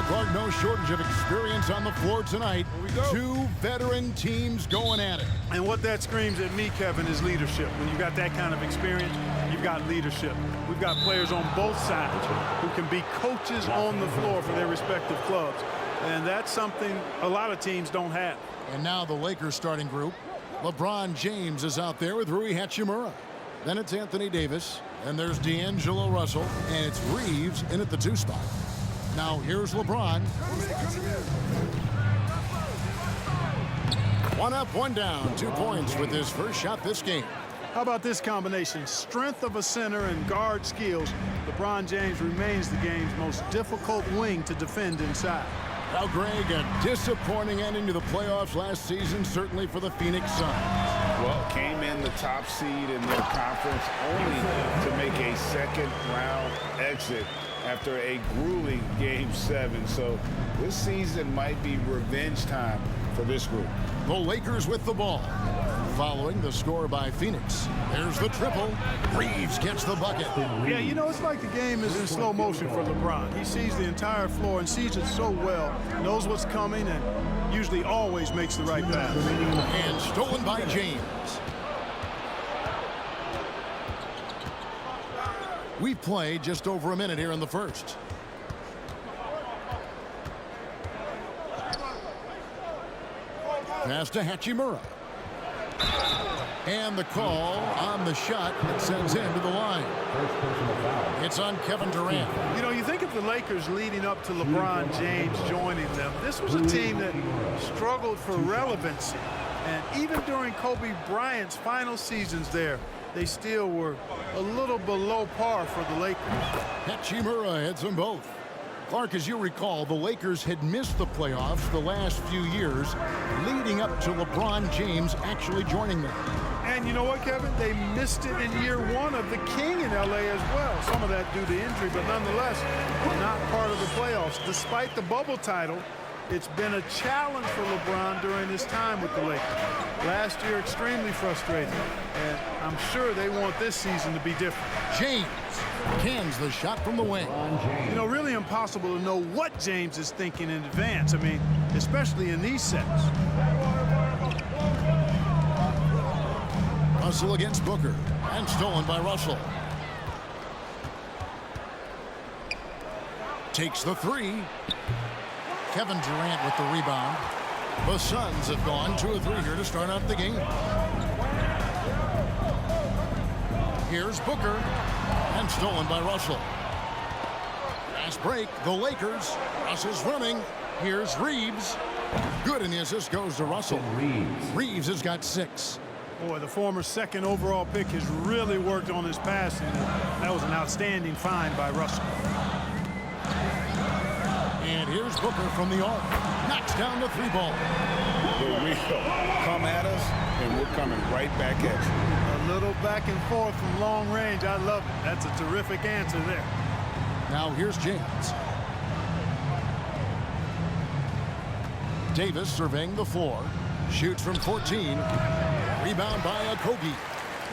Clark, no shortage of experience on the floor tonight. Two veteran teams going at it. And what that screams at me, Kevin, is leadership. When you got that kind of experience, you've got leadership. We've got players on both sides who can be coaches on the floor for their respective clubs. And that's something a lot of teams don't have. And now the Lakers starting group. LeBron James is out there with Rui Hachimura. Then it's Anthony Davis. And there's D'Angelo Russell. And it's Reeves in at the 2 spot. Now here's LeBron. One up, one down. 2 points with his first shot this game. How about this combination? Strength of a center and guard skills. LeBron James remains the game's most difficult wing to defend inside. Now, Greg, a disappointing ending to the playoffs last season, certainly for the Phoenix Suns. Well, came in the top seed in their conference only to make a second-round exit after a grueling Game 7. So this season might be revenge time for this group. The Lakers with the ball. Following the score by Phoenix. There's the triple. Reeves gets the bucket. Yeah, you know, it's like the game is in slow motion for LeBron. He sees the entire floor and sees it so well, knows what's coming, and usually always makes the right pass. And stolen by James. We've played just over a minute here in the first. Pass to Hachimura. And the call on the shot that sends him to the line. It's on Kevin Durant. You know, you think of the Lakers leading up to LeBron James joining them. This was a team that struggled for relevancy. And even during Kobe Bryant's final seasons there, they still were a little below par for the Lakers. Hachimura heads them both. Clark, as you recall, the Lakers had missed the playoffs the last few years, leading up to LeBron James actually joining them. And you know what, Kevin? They missed it in year 1 of the King in L.A. as well. Some of that due to injury, but nonetheless, not part of the playoffs. Despite the bubble title, it's been a challenge for LeBron during his time with the Lakers. Last year, extremely frustrating. And I'm sure they want this season to be different. James cans the shot from the wing. You know, really impossible to know what James is thinking in advance. I mean, especially in these sets. Russell against Booker. And stolen by Russell. Takes the 3. Kevin Durant with the rebound. The Suns have gone 2 of 3 here to start out the game. Here's Booker. And stolen by Russell. Fast break, the Lakers. Russell's running. Here's Reeves. Good, and the assist goes to Russell. Reeves has got 6. Boy, the former second overall pick has really worked on his passing. That was an outstanding find by Russell. And here's Booker from the arc. Knocks down the 3 ball. Here we go. Come at us, and we're coming right back at you. A little back and forth from long range. I love it. That's a terrific answer there. Now here's James. Davis surveying the floor. Shoots from 14. Rebound by Kobe.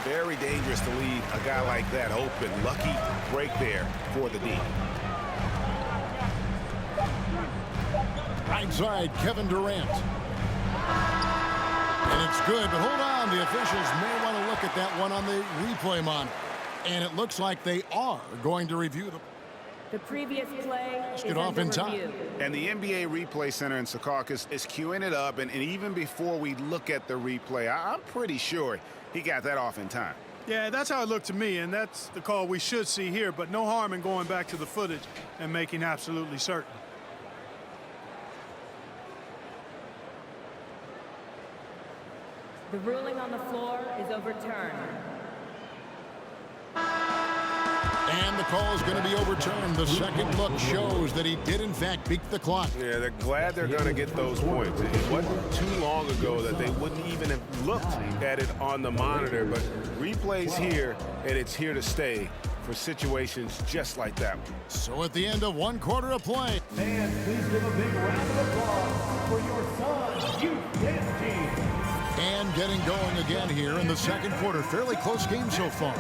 Very dangerous to leave a guy like that open. Lucky break there for the D. Right side, Kevin Durant. And it's good, but hold on. The officials may want to look at that one on the replay monitor. And it looks like they are going to review the previous play is get off in time. And the NBA Replay Center in Secaucus is queuing it up. And even before we look at the replay, I'm pretty sure he got that off in time. Yeah, that's how it looked to me, and that's the call we should see here. But no harm in going back to the footage and making absolutely certain. The ruling on the floor is overturned. And the call is going to be overturned. The second look shows that he did, in fact, beat the clock. Yeah, they're glad they're going to get those points. It wasn't too long ago that they wouldn't even have looked at it on the monitor, but replay's here, and it's here to stay for situations just like that one. So at the end of 1 quarter of play. And please give a big round of applause for your Suns youth dance team. And getting going again here in the second quarter. Fairly close game so far.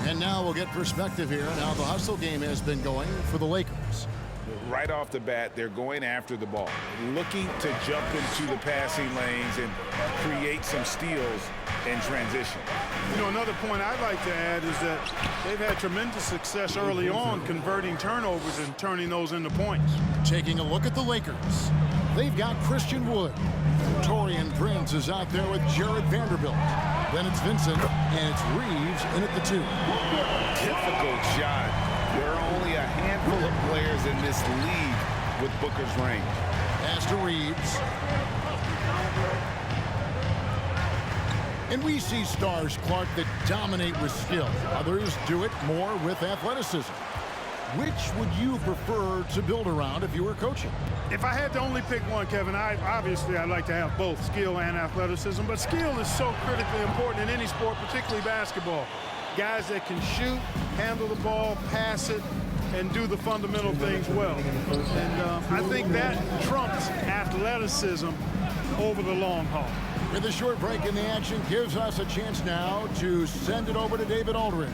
And now we'll get perspective here on how the hustle game has been going for the Lakers. Right off the bat, they're going after the ball, looking to jump into the passing lanes and create some steals in transition. You know, another point I'd like to add is that they've had tremendous success early on converting turnovers and turning those into points. Taking a look at the Lakers. They've got Christian Wood. Torian Prince is out there with Jared Vanderbilt. Then it's Vincent, and it's Reeves in at the 2. Difficult shot. There are only a handful of players in this league with Booker's range. Pass to Reeves. And we see stars, Clark, that dominate with skill. Others do it more with athleticism. Which would you prefer to build around if you were coaching? If I had to only pick one, Kevin, I'd like to have both skill and athleticism. But skill is so critically important in any sport, particularly basketball. Guys that can shoot, handle the ball, pass it, and do the fundamental things well. And I think that trumps athleticism over the long haul. With a short break in the action, gives us a chance now to send it over to David Aldridge.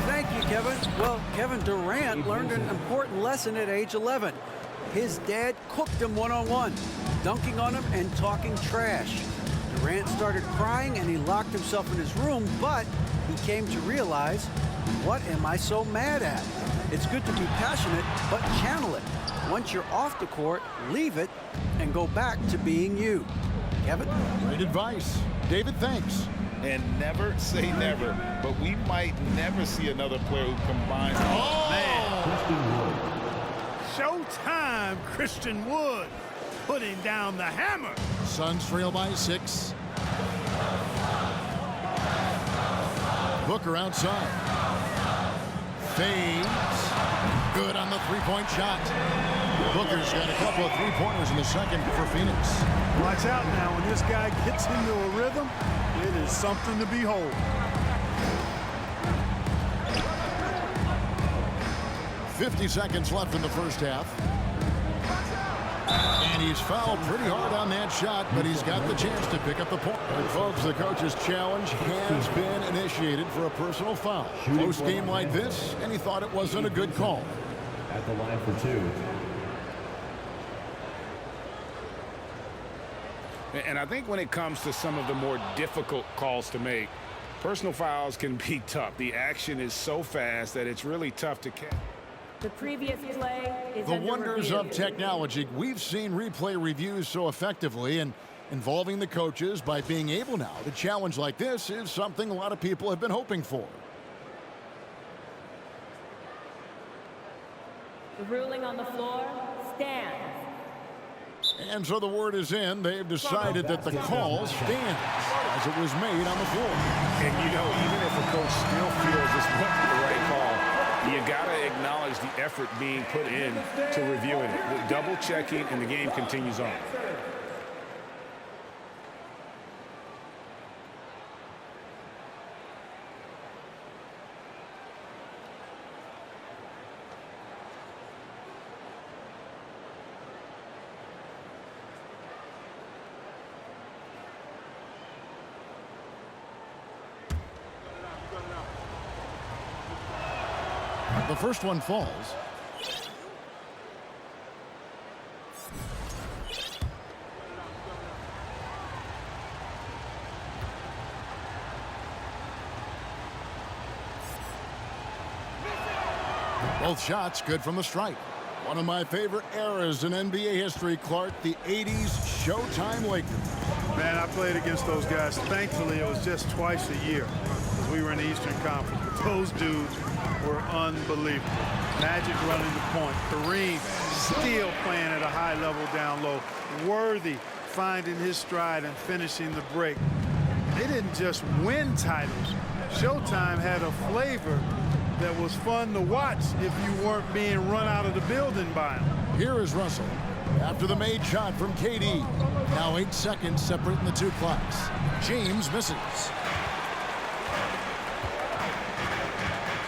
Thank you, Kevin. Well, Kevin Durant learned an important lesson at age 11. His dad cooked him one-on-one, dunking on him and talking trash. Durant started crying and he locked himself in his room, but he came to realize, what am I so mad at? It's good to be passionate, but channel it. Once you're off the court, leave it and go back to being you. Kevin? Great advice. David, thanks. And never say never, but we might never see another player who combines. Oh, man. Showtime, Christian Wood putting down the hammer. Suns trail by 6. Booker outside. Fades. Good on the three-point shot. Booker's got a couple of three-pointers in the second for Phoenix. Watch out now. When this guy gets into a rhythm, it is something to behold. 50 seconds left in the first half. And he's fouled pretty hard on that shot, but he's got the chance to pick up the point. And folks, the coach's challenge has been initiated for a personal foul. Close game like this, and he thought it wasn't a good call. At the line for 2. And I think when it comes to some of the more difficult calls to make, personal fouls can be tough. The action is so fast that it's really tough to catch. The previous play is The under wonders review. of technology. We've seen replay reviews so effectively, and involving the coaches by being able now to challenge like this is something a lot of people have been hoping for. The ruling on the floor stands. And so the word is in. They've decided that the call stands as it was made on the floor. And, you know, even if a coach still feels this wasn't the right call, you got to acknowledge the effort being put in to reviewing it. The double checking, and the game continues on. The first one falls. Both shots good from the stripe. One of my favorite eras in NBA history, Clark, the 80s Showtime Lakers. Man, I played against those guys. Thankfully, it was just twice a year because we were in the Eastern Conference. But those dudes were unbelievable. Magic running the point. Kareem still playing at a high level down low. Worthy finding his stride and finishing the break. They didn't just win titles. Showtime had a flavor that was fun to watch if you weren't being run out of the building by them. Here is Russell after the made shot from KD. Now 8 seconds separating the two clocks. James misses.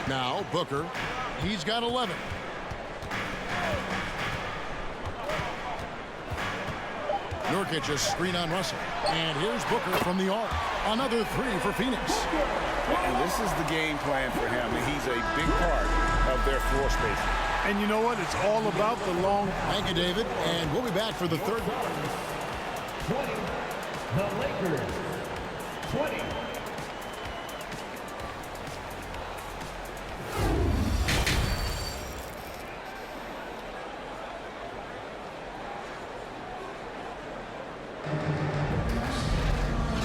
Now Booker, he's got 11. Nurkic a screen on Russell. And here's Booker from the arc. Another three for Phoenix. And this is the game plan for him. And he's a big part of their floor spacing. And you know what? It's all about the long. Thank you, David. And we'll be back for the third. 20. The Lakers. 20.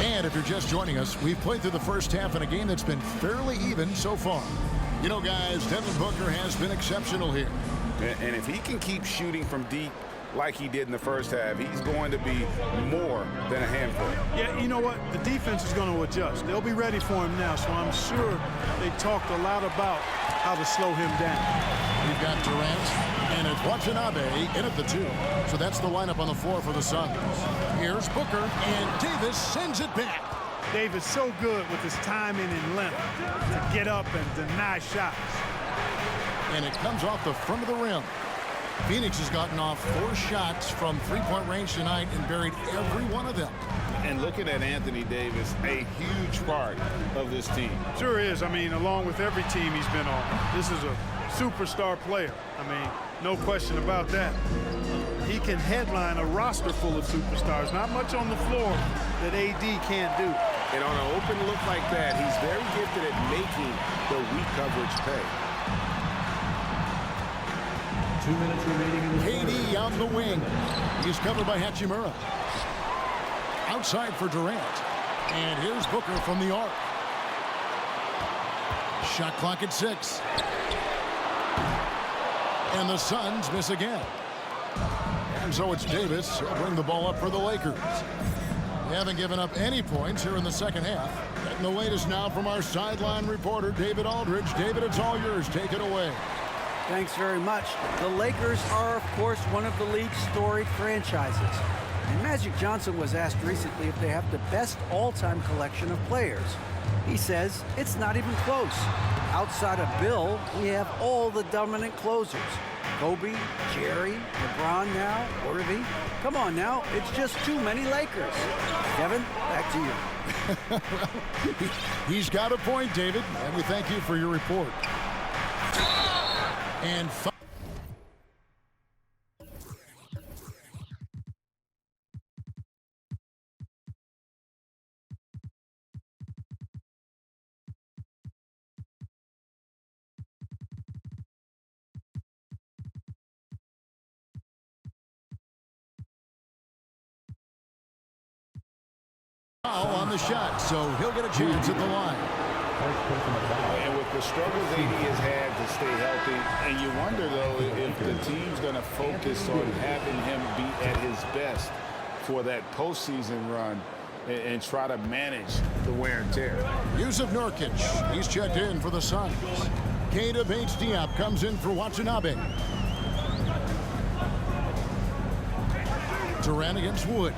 And if you're just joining us, we've played through the first half in a game that's been fairly even so far. You know, guys, Devin Booker has been exceptional here. And if he can keep shooting from deep like he did in the first half, he's going to be more than a handful. Yeah, you know what? The defense is going to adjust. They'll be ready for him now, so I'm sure they talked a lot about how to slow him down. We've got Durant, and it's Watanabe in at the 2. So that's the lineup on the floor for the Suns. Here's Booker, and Davis sends it back. Davis so good with his timing and length to get up and deny shots. And it comes off the front of the rim. Phoenix has gotten off 4 shots from three-point range tonight and buried every one of them. And looking at Anthony Davis, a huge part of this team. Sure is. I mean, along with every team he's been on, this is a superstar player. I mean, no question about that. He can headline a roster full of superstars. Not much on the floor that AD can't do. And on an open look like that, he's very gifted at making the weak coverage pay. 2 minutes remaining in the KD on the wing. He's covered by Hachimura. Outside for Durant. And here's Booker from the arc. Shot clock at 6. And the Suns miss again. And so it's Davis who'll bring the ball up for the Lakers. They haven't given up any points here in the second half. And the latest now from our sideline reporter, David Aldridge. David, it's all yours. Take it away. Thanks very much. The Lakers are, of course, one of the league's storied franchises. And Magic Johnson was asked recently if they have the best all-time collection of players. He says it's not even close. Outside of Bill, we have all the dominant closers. Kobe, Jerry, LeBron now, Worthy. Come on now, it's just too many Lakers. Kevin, back to you. He's got a point, David, and we thank you for your report. And on the shot, so he'll get a chance at the line. And with the struggles AD has had to stay healthy, and you wonder, though, if the team's going to focus on having him be at his best for that postseason run and try to manage the wear and tear. Yusuf Nurkic, he's checked in for the Suns. Keita Bates-Diop comes in for Watanabe. Durant against Wood.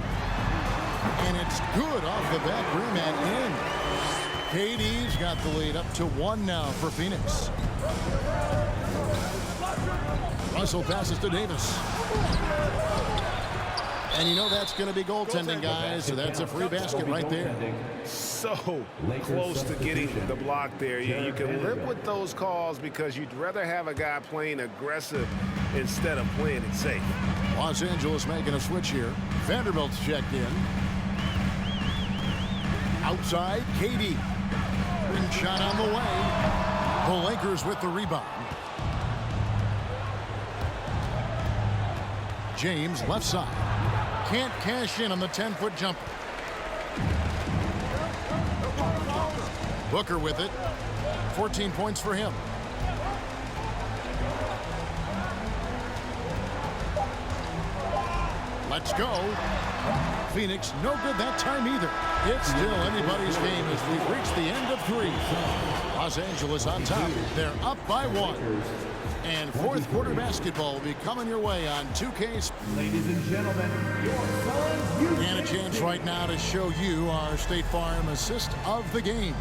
And it's good off the back rim and in. KD's got the lead up to 1 now for Phoenix. Russell passes to Davis. And you know that's going to be goaltending, guys, so that's a free basket right there. So close to getting the block there. You can live with those calls because you'd rather have a guy playing aggressive instead of playing it safe. Los Angeles making a switch here. Vanderbilt's checked in. Outside, KD. Ring shot on the way. The Lakers with the rebound. James left side. Can't cash in on the 10-foot jumper. Booker with it. 14 points for him. Let's go. Phoenix, no good that time either. It's still anybody's game as we've reached the end of 3. Los Angeles on top. They're up by 1. And fourth quarter basketball will be coming your way on 2K. Ladies and gentlemen, your Suns. And a chance right now to show you our State Farm assist of the game.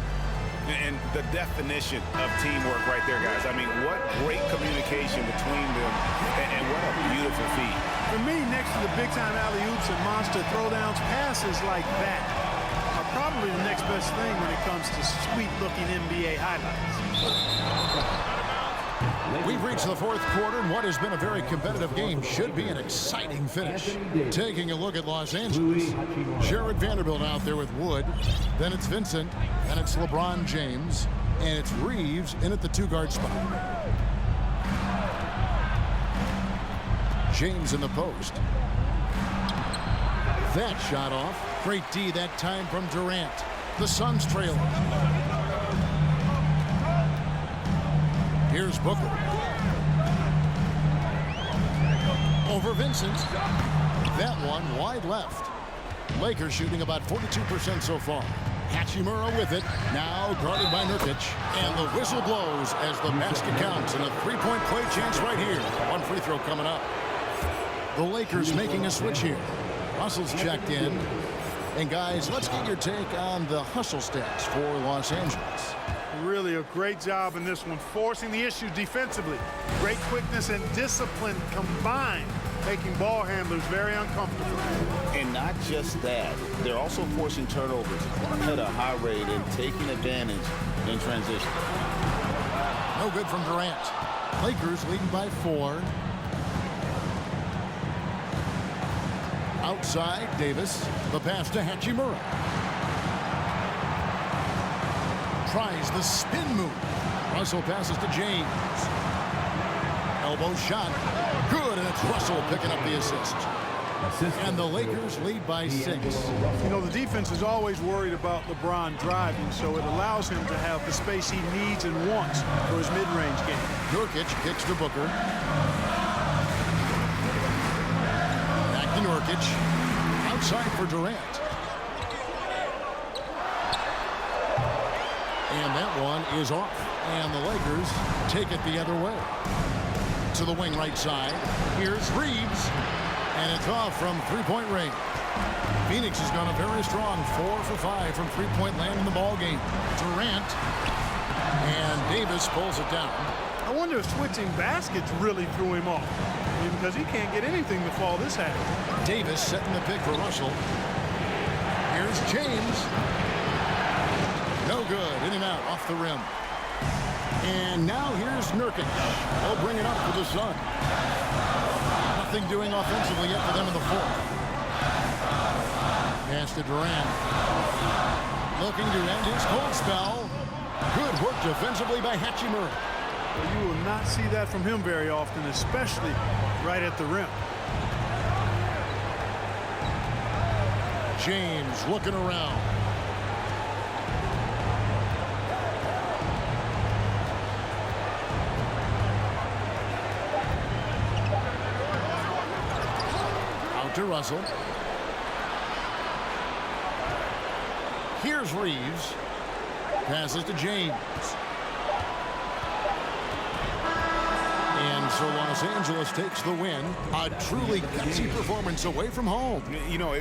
And the definition of teamwork right there, guys. I mean, what great communication between them, and what a beautiful feat. For me, next to the big-time alley-oops and monster throwdowns, passes like that are probably probably the next best thing when it comes to sweet-looking NBA highlights. We've reached the fourth quarter, and what has been a very competitive game should be an exciting finish. Taking a look at Los Angeles. Jared Vanderbilt out there with Wood. Then it's Vincent. Then it's LeBron James. And it's Reeves in at the two-guard spot. James in the post. That shot off. Great D that time from Durant. The Suns trail. Here's Booker. Over Vincent. That one wide left. Lakers shooting about 42% so far. Hachimura with it. Now guarded by Nurkic. And the whistle blows as the basket counts. And a three-point play chance right here. One free throw coming up. The Lakers making a switch here. Russell's checked in. And guys, let's get your take on the hustle stats for Los Angeles. Really a great job in this one, forcing the issue defensively. Great quickness and discipline combined, making ball handlers very uncomfortable. And not just that, they're also forcing turnovers at a high rate and taking advantage in transition. No good from Durant. Lakers leading by 4. Outside, Davis. The pass to Hachimura. Tries the spin move. Russell passes to James. Elbow shot. Good, and it's Russell picking up the assist. And the Lakers lead by 6. You know, the defense is always worried about LeBron driving, so it allows him to have the space he needs and wants for his mid-range game. Nurkic kicks to Booker. Back to Nurkic. Outside for Durant. And that one is off. And the Lakers take it the other way. To the wing right side. Here's Reeves. And it's off from three-point range. Phoenix has gone a very strong 4 for 5 from three-point land in the ball game. Durant. And Davis pulls it down. I wonder if switching baskets really threw him off. I mean, because he can't get anything to fall this half. Davis setting the pick for Russell. Here's James. No good. In and out off the rim. And now here's Nurkic. They'll bring it up for the Sun. Nothing doing offensively yet for them in the fourth. Pass to Durant. Looking to end his cold spell. Good work defensively by Hachimura. You will not see that from him very often, especially right at the rim. James looking around. Out to Russell. Here's Reeves. Passes to James. And so Los Angeles takes the win. A truly gutsy performance away from home. You know,